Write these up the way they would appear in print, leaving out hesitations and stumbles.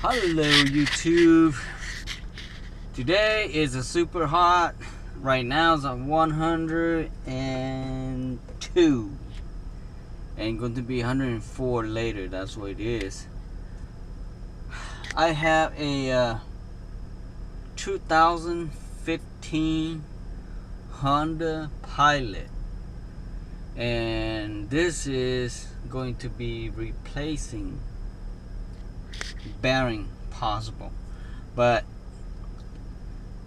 Hello YouTube. Today is a super hot. Right now it's at 102 and going to be 104 later. That's what it is. I have a 2015 Honda Pilot, and this is going to be replacing bearing possible, but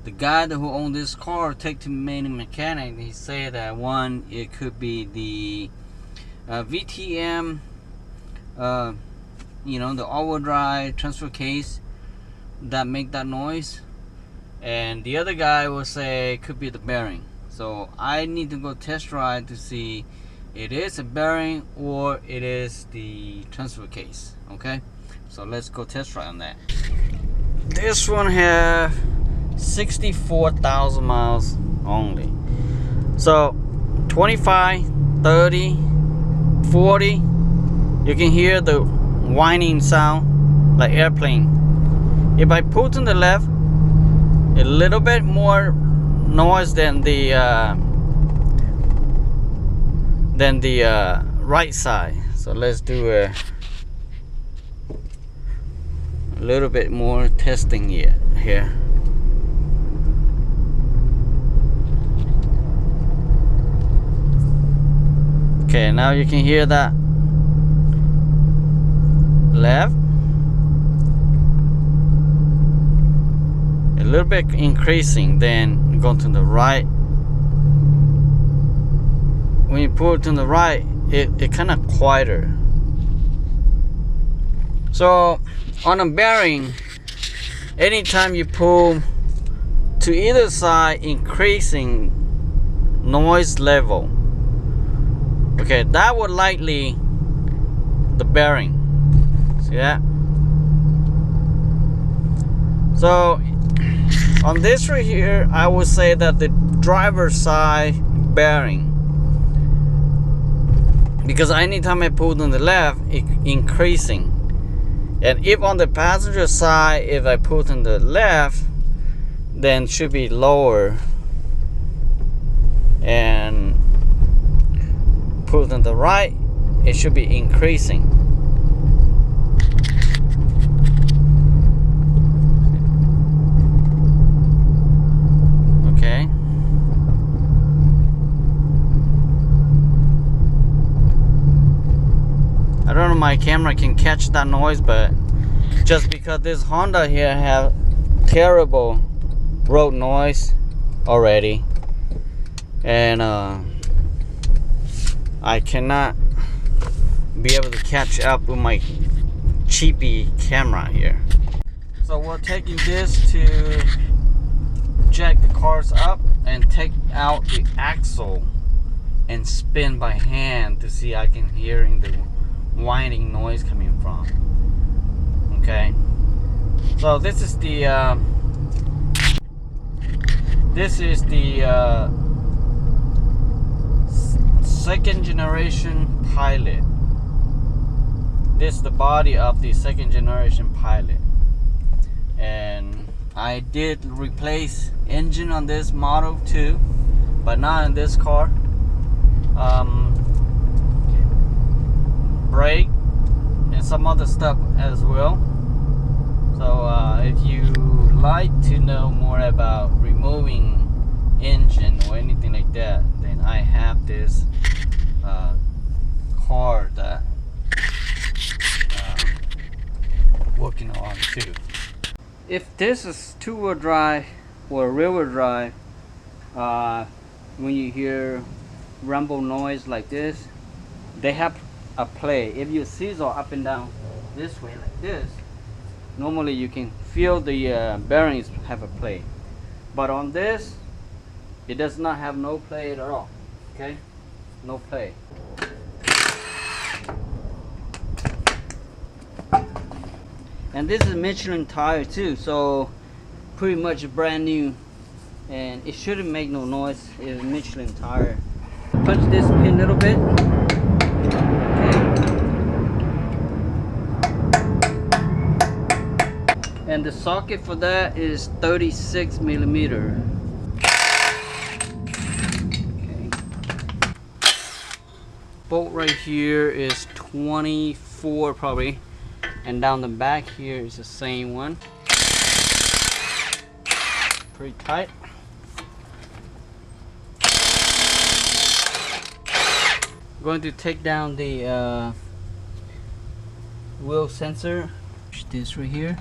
the guy who owned this car take to main mechanic. He said that one, it could be the VTM, the all-wheel drive transfer case that make that noise, and the other guy will say it could be the bearing. So I need to go test drive to see it is a bearing or it is the transfer case. Okay, so let's go test drive on that. This one have 64,000 miles only. So 25, 30, 40, you can hear the whining sound like airplane. If I pull to the left, a little bit more noise than the right side. So let's do a little bit more testing here. Okay, now you can hear that left, a little bit increasing, then go to the right. When you pull to the right, it kind of quieter. So on a bearing, anytime you pull to either side, increasing noise level, okay, that would likely the bearing. See that? So on this right here, I would say that the driver's side bearing, because anytime I pull on the left, it increasing. And if on the passenger side, if I put on the left, then should be lower, and put on the right, it should be increasing. Okay. I don't know, my camera can catch that noise, but just because this Honda here have terrible road noise already, and I cannot be able to catch up with my cheapy camera here. So we're taking this to jack the cars up and take out the axle and spin by hand to see I can hearing the whining noise coming from. Okay, so this is the second generation Pilot. This is the body of the second generation Pilot, and I did replace engine on this model too, but not in this car. Brake and some other stuff as well. So if you like to know more about removing engine or anything like that, then I have this car that working on too. If this is two-wheel drive or rear-wheel drive, when you hear rumble noise like this, they have a play. If your seats are up and down this way like this, normally you can feel the bearings have a play, but on this, it does not have no play at all. Okay, no play. And this is Michelin tire too, so pretty much brand new, and it shouldn't make no noise. It's Michelin tire. Punch this pin a little bit. Okay. And the socket for that is 36 millimeter. Okay. Bolt right here is 24 probably, and down the back here is the same one. Pretty tight. I'm going to take down the wheel sensor. This right here.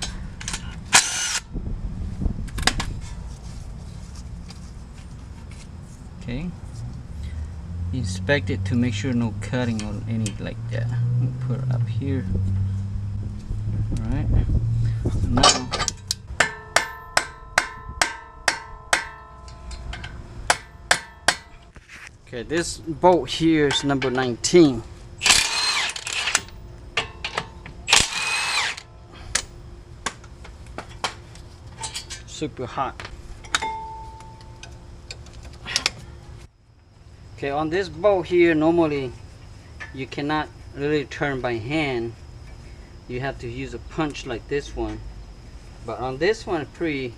Okay. Inspect it to make sure no cutting or anything like that. Put it up here. Alright. Now okay, this bolt here is number 19. Super hot. Okay, on this bolt here, normally you cannot really turn by hand. You have to use a punch like this one. But on this one, it's pretty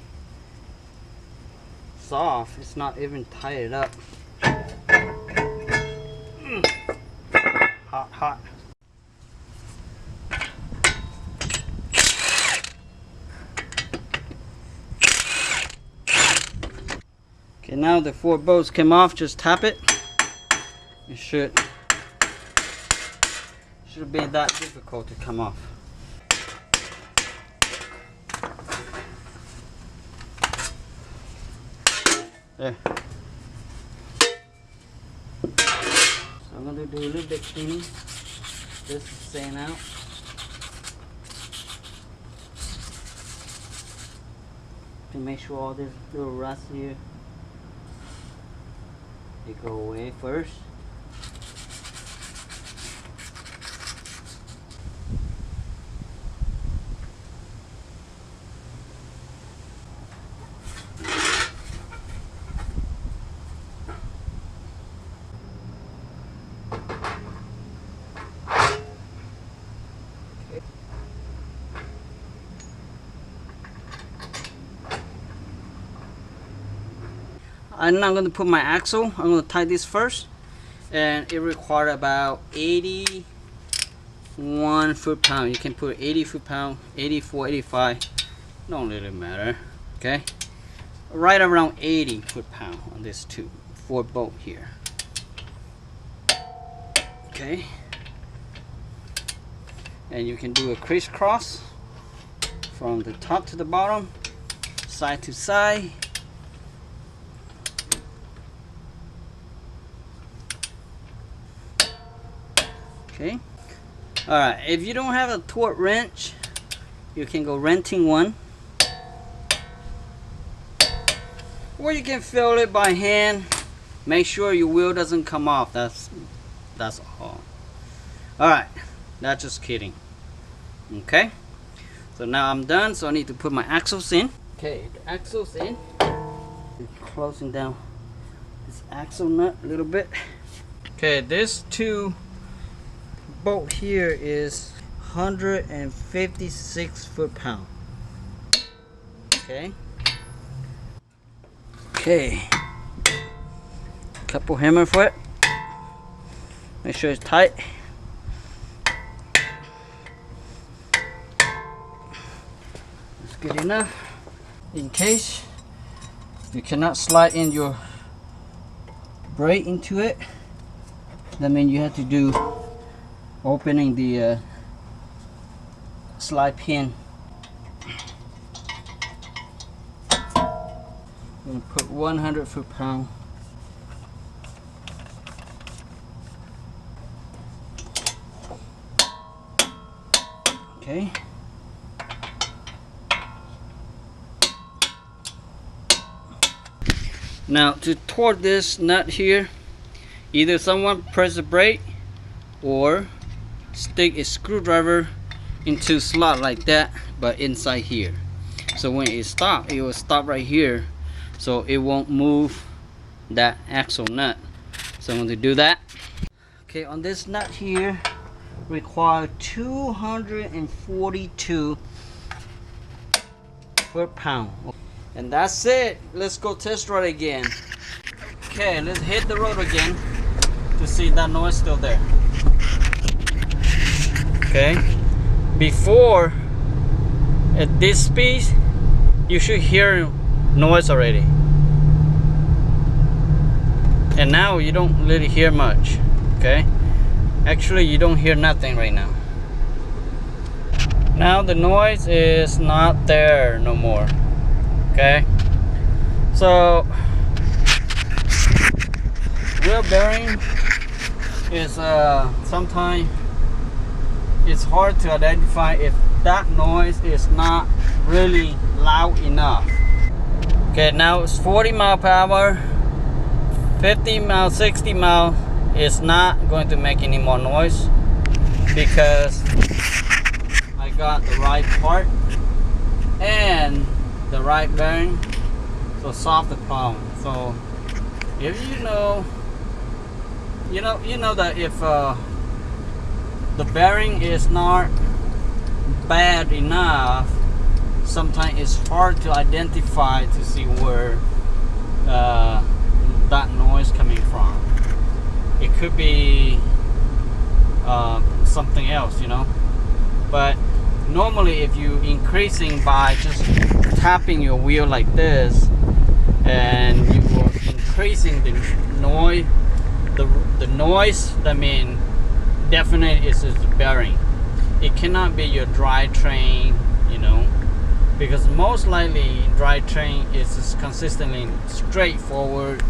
soft. It's not even tied up. Hot, hot. Okay, now the 4 bolts came off. Just tap it. It shouldn't be that difficult to come off. There. So I'm going to do a little bit cleaning. This is staying out. To make sure all this little rust here, they go away first. I'm not going to put my axle. I'm going to tie this first, and it requires about 81 foot-pound. You can put 80 foot-pound, 84, 85. Don't really matter. Okay, right around 80 foot-pound on this 4 bolt here. Okay, and you can do a crisscross from the top to the bottom, side to side. Okay. Alright, if you don't have a torque wrench, you can go renting one. Or you can fill it by hand. Make sure your wheel doesn't come off. That's all. Alright, that's just kidding. Okay. So now I'm done, so I need to put my axles in. Okay, the axles in. Closing down this axle nut a little bit. Okay, this 2 bolt here is 156 foot-pound. Okay. Okay. Couple hammer for it. Make sure it's tight. That's good enough. In case you cannot slide in your brake into it, that means you have to do opening the slide pin. I'm going to put 100 foot-pound. Okay. Now to torque this nut here, either someone press the brake or stick a screwdriver into slot like that, but inside here. So when it stops, it will stop right here, so it won't move that axle nut. So I'm going to do that. Okay, on this nut here require 242 per pound. And that's it. Let's go test ride again. Okay, let's hit the road again to see that noise still there. Okay, before at this speed you should hear noise already, and now you don't really hear much. Okay, actually you don't hear nothing right now. Now the noise is not there no more. Okay, so wheel bearing is sometimes it's hard to identify if that noise is not really loud enough. Okay, now it's 40 mile per hour, 50 mile, 60 mile is not going to make any more noise because I got the right part and the right bearing to solve the problem. So if you know that if the bearing is not bad enough, sometimes it's hard to identify to see where that noise coming from. It could be something else, but normally if you increasing by just tapping your wheel like this and you are increasing the noise, the noise, I mean, definitely is the bearing. It cannot be your drivetrain, because most likely drivetrain is just consistently straightforward.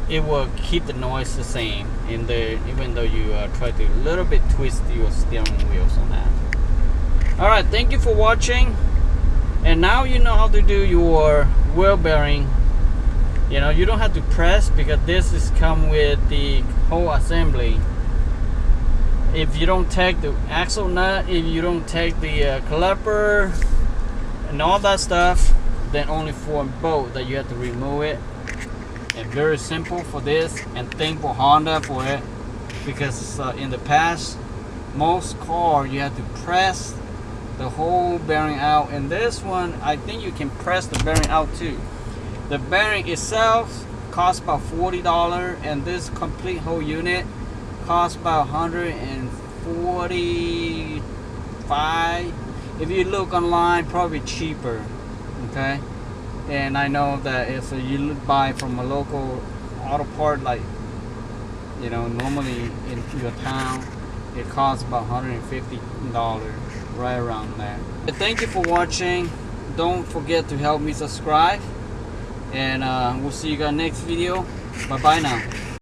It will keep the noise the same even though you try to a little bit twist your steering wheels on that. Alright, thank you for watching, and now you know how to do your wheel bearing. You don't have to press because this is come with the whole assembly. If you don't take the axle nut, if you don't take the caliper and all that stuff, then only for a bolt that you have to remove it. And very simple for this, and thankful Honda for it, because in the past most cars you have to press the whole bearing out, and this one I think you can press the bearing out too. The bearing itself costs about $40, and this complete whole unit costs about $145. If you look online, probably cheaper. Okay, and I know that if you buy from a local auto part, like normally in your town, it costs about $150, right around there. Thank you for watching. Don't forget to help me subscribe, and we'll see you guys next video. Bye bye now.